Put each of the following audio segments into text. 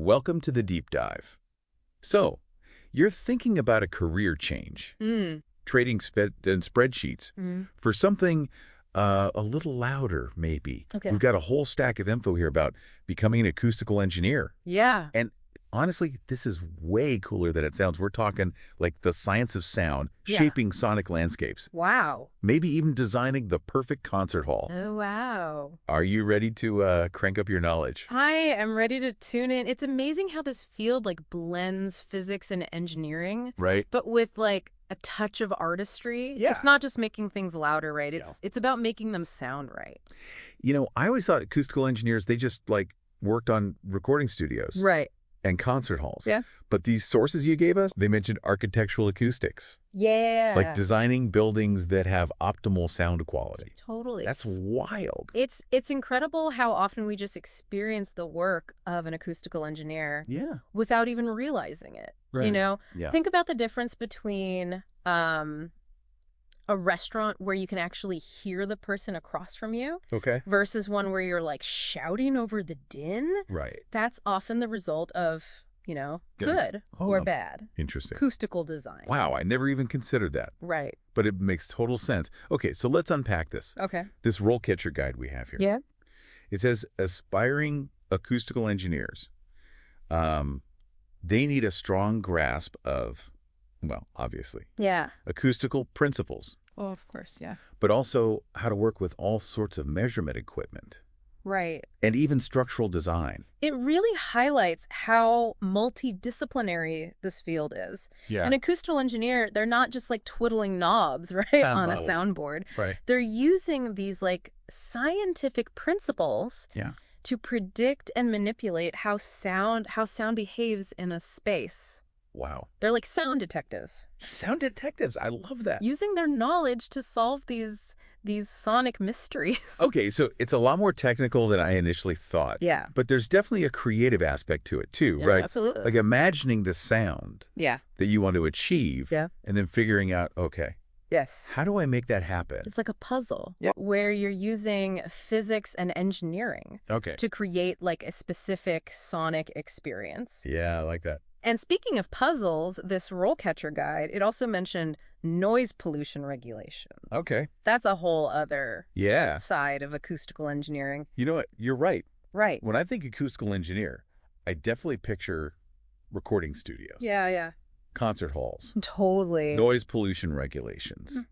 welcome to the deep dive. So, you're thinking about a career change, trading spreadsheets for something a little louder, maybe. Okay. We've got a whole stack of info here about becoming an acoustical engineer. Yeah. And honestly, this is way cooler than it sounds. We're talking like the science of sound, shaping sonic landscapes, Wow. maybe even designing the perfect concert hall. Oh, wow. Are you ready to crank up your knowledge? I am ready to tune in. It's amazing how this field like blends physics and engineering, Right? but with like a touch of artistry. Yeah. It's not just making things louder, right? It's about making them sound right. You know, I always thought acoustical engineers, they just like worked on recording studios. Right. And concert halls. Yeah. But these sources you gave us, they mentioned architectural acoustics. Yeah. Like designing buildings that have optimal sound quality. Totally. That's wild. It's incredible how often we just experience the work of an acoustical engineer without even realizing it. Right. You know? Yeah. Think about the difference between a restaurant where you can actually hear the person across from you versus one where you're like shouting over the din. Right. That's often the result of, you know, good or bad. Interesting. Acoustical design. Wow, I never even considered that. Right. But it makes total sense. Okay, so let's unpack this. Okay. This RoleCatcher guide we have here. Yeah. It says aspiring acoustical engineers. They need a strong grasp of, well, obviously, acoustical principles. Oh, of course, yeah. But also how to work with all sorts of measurement equipment. Right. And even structural design. It really highlights how multidisciplinary this field is. Yeah. An acoustical engineer, they're not just like twiddling knobs, right, on a soundboard. Right. They're using these like scientific principles to predict and manipulate how sound behaves in a space. Wow. They're like sound detectives. Sound detectives. I love that. Using their knowledge to solve these sonic mysteries. Okay, so it's a lot more technical than I initially thought. Yeah. But there's definitely a creative aspect to it too, right? Absolutely. Like imagining the sound that you want to achieve and then figuring out, okay, how do I make that happen? It's like a puzzle where you're using physics and engineering to create like a specific sonic experience. Yeah, I like that. And speaking of puzzles, this RoleCatcher guide, it also mentioned noise pollution regulations. Okay. That's a whole other side of acoustical engineering. You know what? You're right. Right. When I think acoustical engineer, I definitely picture recording studios. Yeah. Concert halls. Totally. Noise pollution regulations.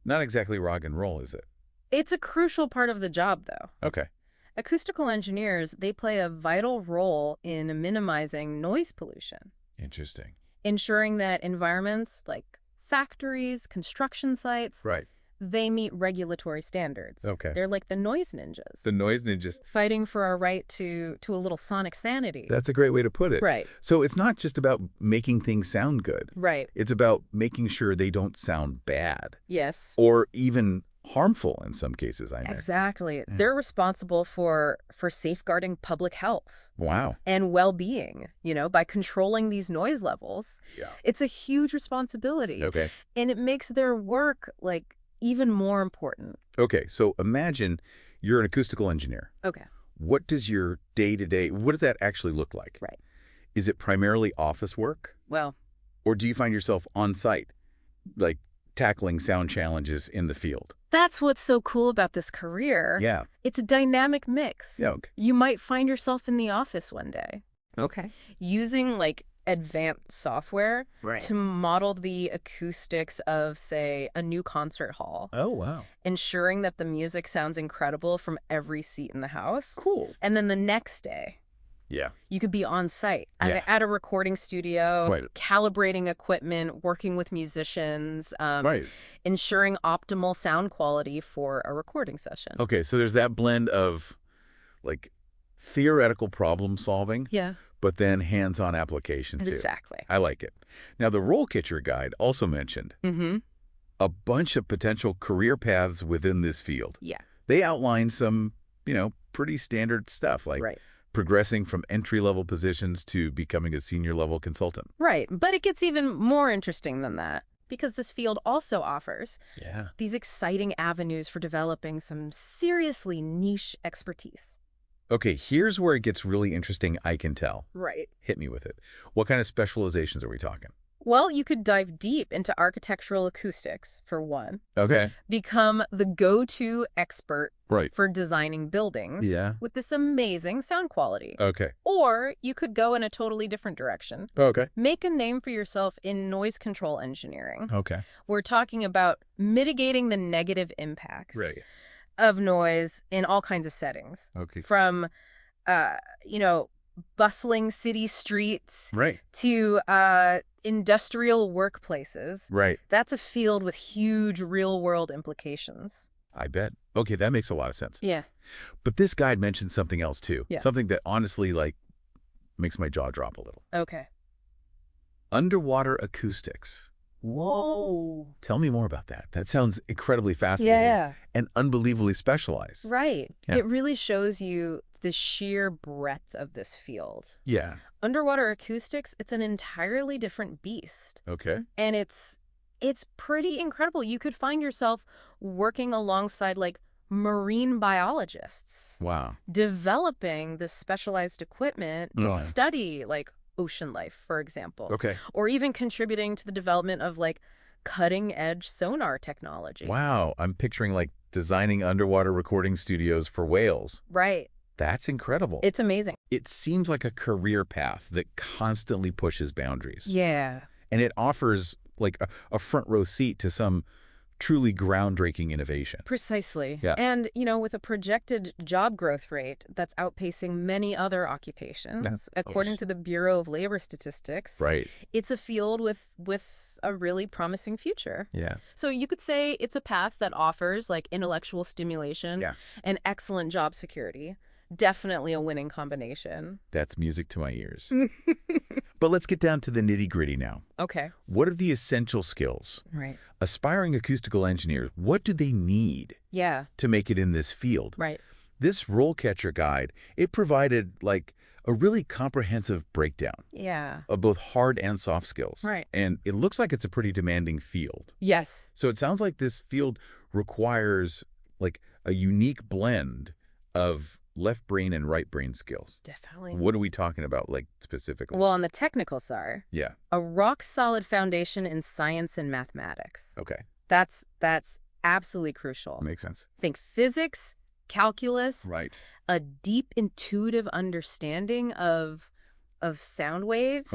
Not exactly rock and roll, is it? It's a crucial part of the job, though. Okay. Acoustical engineers, they play a vital role in minimizing noise pollution. Interesting. Ensuring that environments like factories, construction sites, they meet regulatory standards. Okay. They're like the noise ninjas. The noise ninjas. Fighting for our right to a little sonic sanity. That's a great way to put it. Right. So it's not just about making things sound good. Right. It's about making sure they don't sound bad. Yes. Or even harmful in some cases, I imagine. Exactly. They're responsible for safeguarding public health. Wow. And well-being, you know, by controlling these noise levels. Yeah. It's a huge responsibility. Okay. And it makes their work, like, even more important. Okay, so imagine you're an acoustical engineer. Okay. What does your day-to-day, what does that actually look like? Right. Is it primarily office work? Well. Or do you find yourself on site, like tackling sound challenges in the field? That's what's so cool about this career. Yeah. It's a dynamic mix. Yeah, okay. You might find yourself in the office one day. Okay. Using, like, advanced software to model the acoustics of, say, a new concert hall. Oh, wow. Ensuring that the music sounds incredible from every seat in the house. Cool. And then the next day, you could be on site at a recording studio, calibrating equipment, working with musicians, ensuring optimal sound quality for a recording session. Okay, so there's that blend of, like, theoretical problem solving. Yeah. But then hands-on application, too. Exactly. I like it. Now, the RoleCatcher guide also mentioned a bunch of potential career paths within this field. Yeah. They outline some, you know, pretty standard stuff, like progressing from entry-level positions to becoming a senior-level consultant. Right. But it gets even more interesting than that, because this field also offers these exciting avenues for developing some seriously niche expertise. Okay, here's where it gets really interesting, I can tell. Right. Hit me with it. What kind of specializations are we talking? Well, you could dive deep into architectural acoustics, for one. Okay. Become the go-to expert Right. for designing buildings with this amazing sound quality. Okay. Or you could go in a totally different direction. Okay. Make a name for yourself in noise control engineering. Okay. We're talking about mitigating the negative impacts Right. of noise in all kinds of settings. Okay. From, bustling city streets Right. to industrial workplaces. Right. That's a field with huge real-world implications. I bet. Okay, that makes a lot of sense. Yeah. But this guide mentioned something else, too. Yeah. Something that honestly, makes my jaw drop a little. Okay. Underwater acoustics. Whoa. Tell me more about that. That sounds incredibly fascinating. Yeah. And unbelievably specialized. Right. Yeah. It really shows you the sheer breadth of this field. Yeah. Underwater acoustics, it's an entirely different beast. Okay. And it's pretty incredible. You could find yourself working alongside marine biologists. Wow. Developing this specialized equipment to study ocean life, for example. Okay. Or even contributing to the development of cutting-edge sonar technology. Wow. I'm picturing designing underwater recording studios for whales. Right. That's incredible. It's amazing. It seems like a career path that constantly pushes boundaries. Yeah. And it offers a front row seat to some truly groundbreaking innovation. Precisely. Yeah. And, with a projected job growth rate that's outpacing many other occupations, according to the Bureau of Labor Statistics. Right. It's a field with a really promising future. Yeah. So you could say it's a path that offers intellectual stimulation and excellent job security. Definitely a winning combination. That's music to my ears. But let's get down to the nitty-gritty now. Okay. What are the essential skills? Right. Aspiring acoustical engineers, what do they need to make it in this field? Right. This RoleCatcher guide, it provided a really comprehensive breakdown of both hard and soft skills. Right. And it looks like it's a pretty demanding field. Yes. So it sounds like this field requires a unique blend of left brain and right brain skills. Definitely. What are we talking about, specifically? Well, on the technical side, a rock-solid foundation in science and mathematics. Okay. That's absolutely crucial. Makes sense. Think physics, calculus, Right. a deep intuitive understanding of sound waves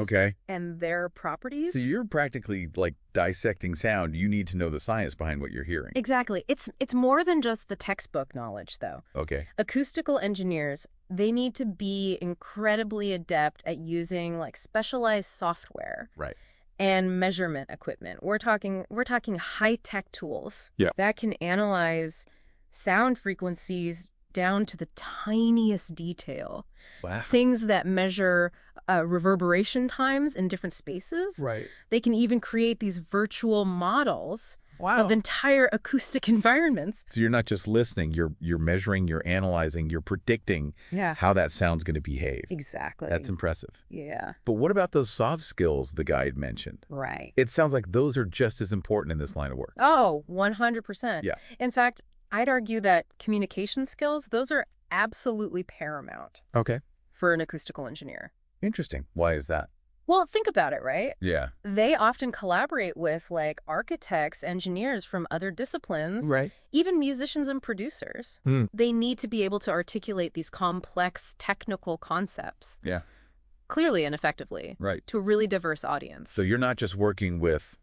and their properties. So you're practically dissecting sound. You need to know the science behind what you're hearing. Exactly. It's more than just the textbook knowledge, though. Okay. Acoustical engineers, they need to be incredibly adept at using specialized software. Right. And measurement equipment. We're talking high-tech tools that can analyze sound frequencies down to the tiniest detail. Wow. Things that measure reverberation times in different spaces. Right. They can even create these virtual models of entire acoustic environments. So you're not just listening, you're measuring, you're analyzing, you're predicting how that sound's going to behave. Exactly. That's impressive. Yeah. But what about those soft skills the guide mentioned? Right. It sounds like those are just as important in this line of work. Oh, 100%. Yeah. In fact, I'd argue that communication skills, those are absolutely paramount. Okay. For an acoustical engineer. Interesting. Why is that? Well, think about it, right? Yeah. They often collaborate with architects, engineers from other disciplines, right? Even musicians and producers. They need to be able to articulate these complex technical concepts. Yeah. Clearly and effectively. Right. To a really diverse audience. So you're not just working with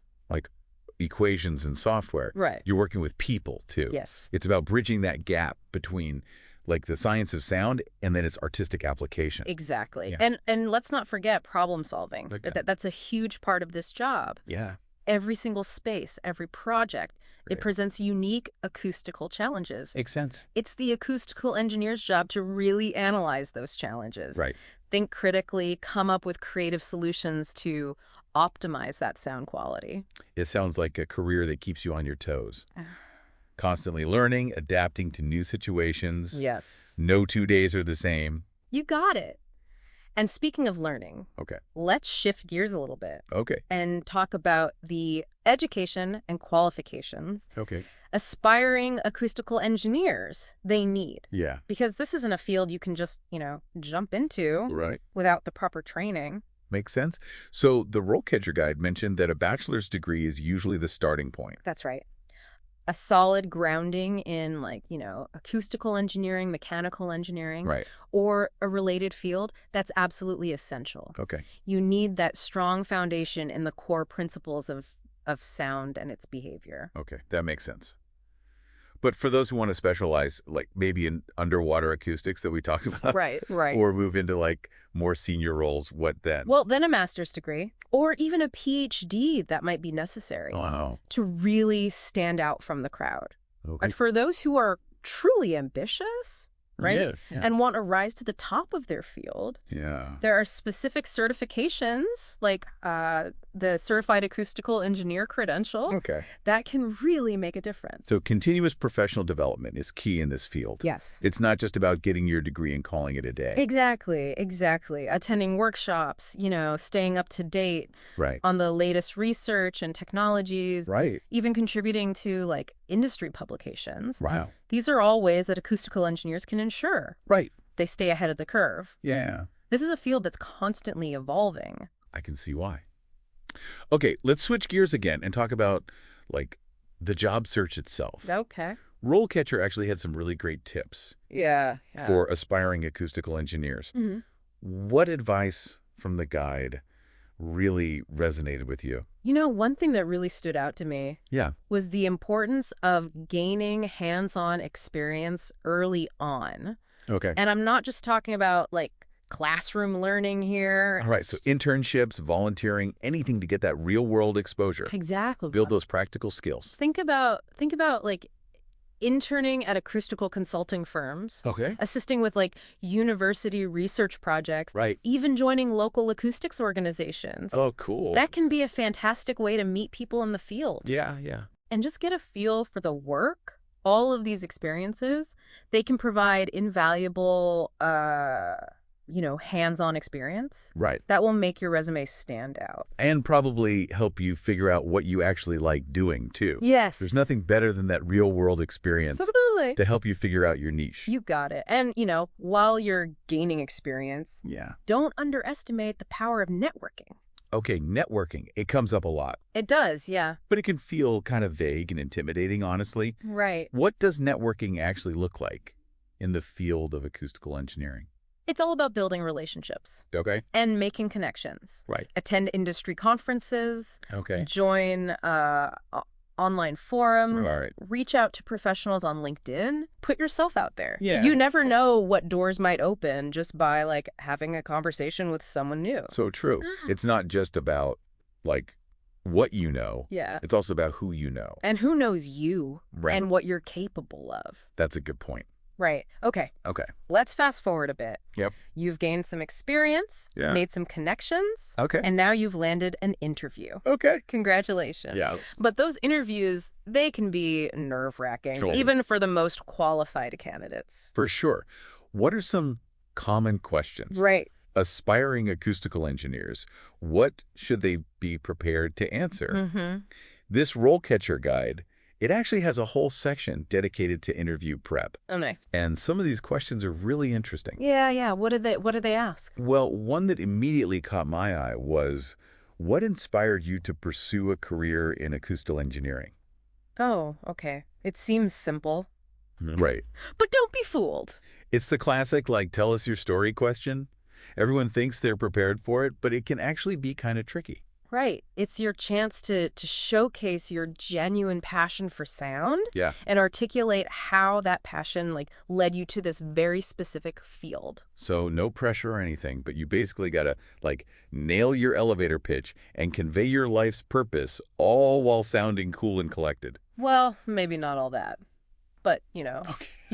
equations and software. Right. You're working with people too. Yes. It's about bridging that gap between the science of sound and then its artistic application. Exactly. Yeah. And let's not forget problem solving. Okay. That's a huge part of this job. Yeah. Every single space, every project, it presents unique acoustical challenges. Makes sense. It's the acoustical engineer's job to really analyze those challenges. Right. Think critically, come up with creative solutions to optimize that sound quality. It sounds like a career that keeps you on your toes. Constantly learning, adapting to new situations. Yes. No 2 days are the same. You got it. And speaking of learning, let's shift gears a little bit. Okay. And talk about the education and qualifications aspiring acoustical engineers they need. Yeah. Because this isn't a field you can just, jump into without the proper training. Makes sense. So the RoleCatcher guide mentioned that a bachelor's degree is usually the starting point. That's right. A solid grounding in acoustical engineering, mechanical engineering, or a related field, that's absolutely essential. Okay. You need that strong foundation in the core principles of sound and its behavior. Okay, that makes sense. But for those who want to specialize, like maybe in underwater acoustics that we talked about, right, or move into like more senior roles, what then? Well, then a master's degree or even a PhD that might be necessary to really stand out from the crowd. Okay. And for those who are truly ambitious, and want to rise to the top of their field, there are specific certifications like the Certified Acoustical Engineer credential that can really make a difference. So continuous professional development is key in this field. Yes. It's not just about getting your degree and calling it a day. Exactly. Attending workshops, staying up to date on the latest research and technologies, even contributing to like industry publications. Wow. These are all ways that acoustical engineers can ensure they stay ahead of the curve. Yeah. This is a field that's constantly evolving. I can see why. Okay, let's switch gears again and talk about, like, the job search itself. Okay. RoleCatcher actually had some really great tips for aspiring acoustical engineers. Mm-hmm. What advice from the guide really resonated with you? One thing that really stood out to me was the importance of gaining hands-on experience early on. Okay. And I'm not just talking about, like, classroom learning here. All right, so internships, volunteering, anything to get that real-world exposure. Exactly. Build those practical skills. Think about like interning at acoustical consulting firms. Okay. Assisting with like university research projects. Right. Even joining local acoustics organizations. Oh, cool. That can be a fantastic way to meet people in the field. Yeah. And just get a feel for the work. All of these experiences, they can provide invaluable hands-on experience. Right. That will make your resume stand out. And probably help you figure out what you actually like doing, too. Yes. There's nothing better than that real-world experience. Absolutely. To help you figure out your niche. You got it. And, while you're gaining experience, don't underestimate the power of networking. Okay, networking. It comes up a lot. It does, yeah. But it can feel kind of vague and intimidating, honestly. Right. What does networking actually look like in the field of acoustical engineering? It's all about building relationships. Okay. And making connections. Right. Attend industry conferences. Okay. Join online forums. All right. Reach out to professionals on LinkedIn. Put yourself out there. Yeah. You never know what doors might open just by, like, having a conversation with someone new. So true. It's not just about, like, what you know. Yeah. It's also about who you know. And who knows you. Right. And what you're capable of. That's a good point. Right. Okay. Let's fast forward a bit. Yep. You've gained some experience, made some connections, and now you've landed an interview. Okay. Congratulations. Yeah. But those interviews, they can be nerve-wracking, even for the most qualified candidates. For sure. What are some common questions? Right. Aspiring acoustical engineers, what should they be prepared to answer? Mm-hmm. This RoleCatcher guide, it actually has a whole section dedicated to interview prep. Oh, nice. And some of these questions are really interesting. Yeah. What did they ask? Well, one that immediately caught my eye was, what inspired you to pursue a career in acoustical engineering? Oh, okay. It seems simple. Right. But don't be fooled. It's the classic, like, tell us your story question. Everyone thinks they're prepared for it, but it can actually be kind of tricky. Right. It's your chance to showcase your genuine passion for sound and articulate how that passion led you to this very specific field. So no pressure or anything, but you basically got to nail your elevator pitch and convey your life's purpose all while sounding cool and collected. Well, maybe not all that. But, you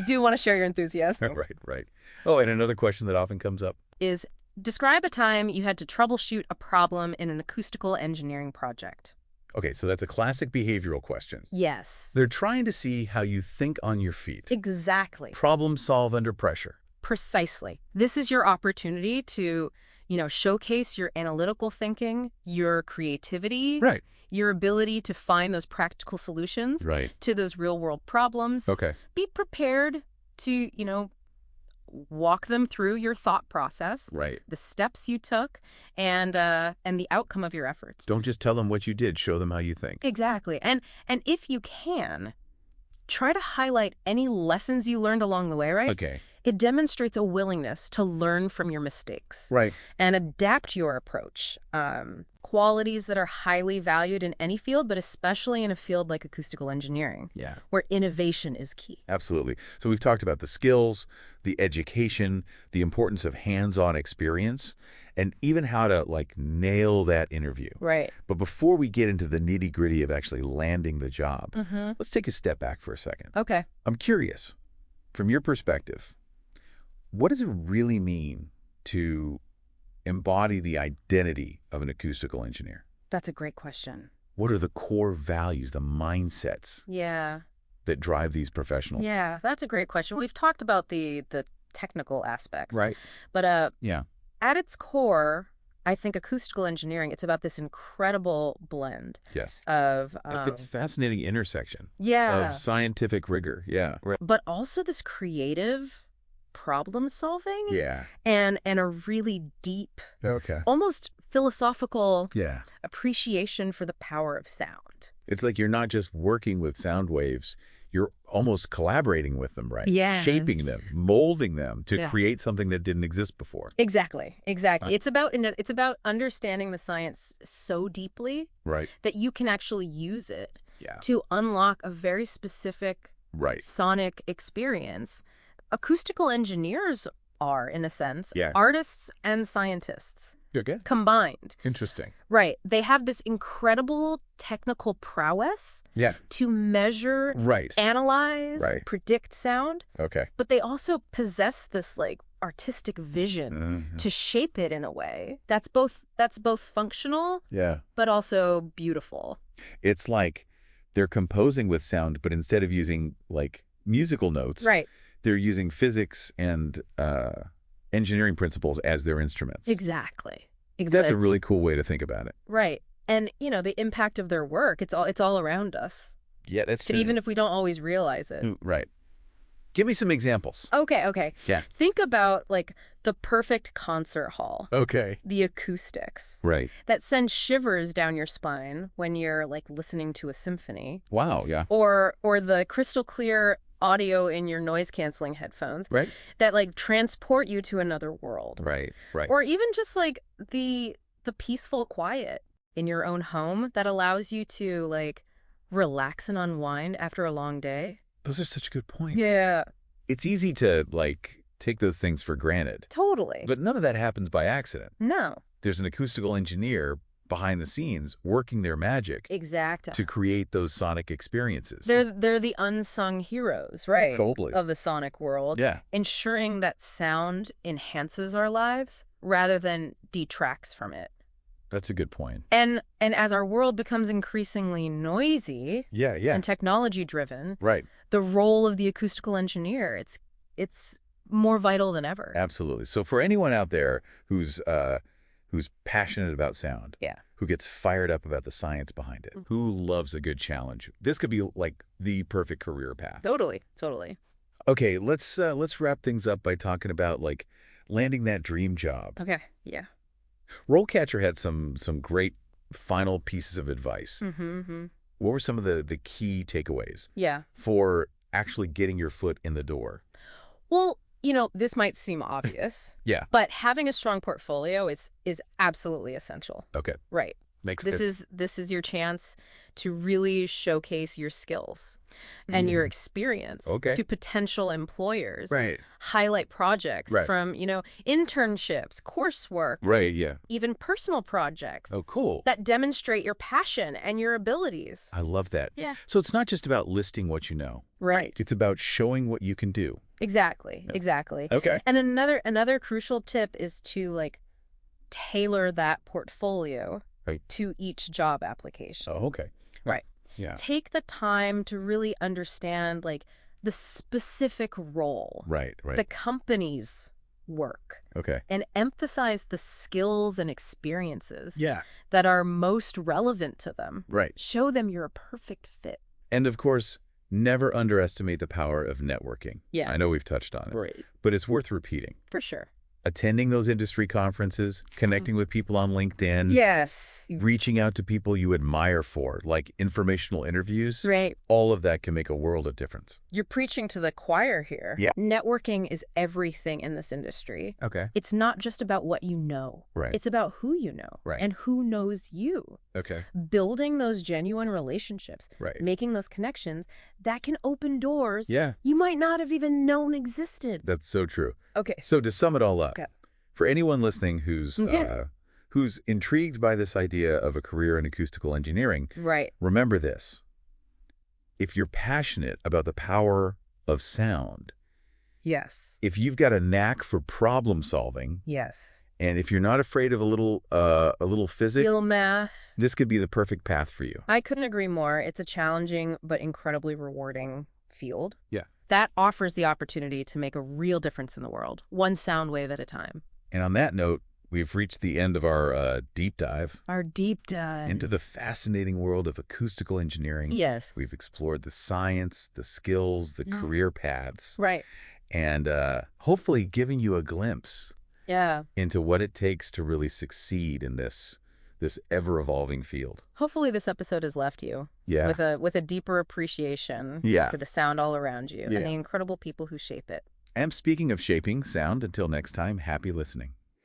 do want to share your enthusiasm. Right. Oh, and another question that often comes up is, describe a time you had to troubleshoot a problem in an acoustical engineering project. Okay, so that's a classic behavioral question. Yes. They're trying to see how you think on your feet. Exactly. Problem solve under pressure. Precisely. This is your opportunity to, showcase your analytical thinking, your creativity, right, your ability to find those practical solutions to those real-world problems. Okay. Be prepared to, walk them through your thought process, the steps you took, and the outcome of your efforts. Don't just tell them what you did. Show them how you think. Exactly. And if you can, try to highlight any lessons you learned along the way, right? Okay. It demonstrates a willingness to learn from your mistakes. And adapt your approach. Qualities that are highly valued in any field, but especially in a field like acoustical engineering, where innovation is key. Absolutely. So we've talked about the skills, the education, the importance of hands-on experience, and even how to, nail that interview. But before we get into the nitty-gritty of actually landing the job, let's take a step back for a second. Okay. I'm curious, from your perspective, what does it really mean to embody the identity of an acoustical engineer? That's a great question. What are the core values, the mindsets that drive these professionals? Yeah, that's a great question. We've talked about the technical aspects. But at its core, I think acoustical engineering, it's about this incredible blend of... it's a fascinating intersection of scientific rigor. But also this creative problem solving and a really deep, almost philosophical appreciation for the power of sound. It's like you're not just working with sound waves, you're almost collaborating with them, right? Shaping them, molding them to create something that didn't exist before. Exactly. It's about understanding the science so deeply that you can actually use it to unlock a very specific sonic experience. Acoustical engineers are, in a sense, artists and scientists combined. Interesting. They have this incredible technical prowess to measure, analyze, predict sound. But they also possess this artistic vision to shape it in a way that's both functional but also beautiful. It's like they're composing with sound, but instead of using musical notes, they're using physics and engineering principles as their instruments. Exactly. That's a really cool way to think about it. And, the impact of their work, it's all around us. Yeah, that's true. Even if we don't always realize it. Give me some examples. Okay. Think about, the perfect concert hall. The acoustics. That send shivers down your spine when you're, listening to a symphony. Wow, Or the crystal clear audio in your noise-canceling headphones that transport you to another world. Or even just the peaceful quiet in your own home that allows you to relax and unwind after a long day. Those are such good points. It's easy to take those things for granted. Totally. But none of that happens by accident. No. There's an acoustical engineer behind the scenes working their magic to create those sonic experiences. They're the unsung heroes, of the sonic world, ensuring that sound enhances our lives rather than detracts from it. That's a good point. And as our world becomes increasingly noisy and technology driven, the role of the acoustical engineer, it's more vital than ever. Absolutely. So for anyone out there who's passionate about sound, who gets fired up about the science behind it, who loves a good challenge, this could be the perfect career path. Totally. Okay, let's wrap things up by talking about landing that dream job. Okay, RoleCatcher had some great final pieces of advice. What were some of the key takeaways for actually getting your foot in the door? Well, this might seem obvious. But having a strong portfolio is absolutely essential. This is your chance to really showcase your skills and your experience to potential employers. Highlight projects from, internships, coursework. Even personal projects. Oh, cool. That demonstrate your passion and your abilities. I love that. So it's not just about listing what you know. It's about showing what you can do. Exactly. Okay. And another crucial tip is to tailor that portfolio to each job application. Oh, okay. Take the time to really understand the specific role, the company's work. Okay. And emphasize the skills and experiences that are most relevant to them. Right. Show them you're a perfect fit. And of course, never underestimate the power of networking. Yeah. I know we've touched on it. Right. But it's worth repeating. For sure. Attending those industry conferences, connecting with people on LinkedIn. Yes. Reaching out to people you admire for, like informational interviews. Right. All of that can make a world of difference. You're preaching to the choir here. Yeah. Networking is everything in this industry. Okay. It's not just about what you know. Right. It's about who you know. Right. And who knows you. Okay. Building those genuine relationships. Right. Making those connections that can open doors you might not have even known existed. That's so true. Okay. So to sum it all up, for anyone listening who's intrigued by this idea of a career in acoustical engineering, remember this. If you're passionate about the power of sound, if you've got a knack for problem solving, and if you're not afraid of a little physics, little math, this could be the perfect path for you. I couldn't agree more. It's a challenging but incredibly rewarding field. Yeah. That offers the opportunity to make a real difference in the world, one sound wave at a time. And on that note, we've reached the end of our deep dive. Our deep dive. Into the fascinating world of acoustical engineering. Yes. We've explored the science, the skills, the career paths. Right. And hopefully giving you a glimpse into what it takes to really succeed in this ever-evolving field. Hopefully this episode has left you with a deeper appreciation for the sound all around you and the incredible people who shape it. And speaking of shaping sound, until next time, happy listening.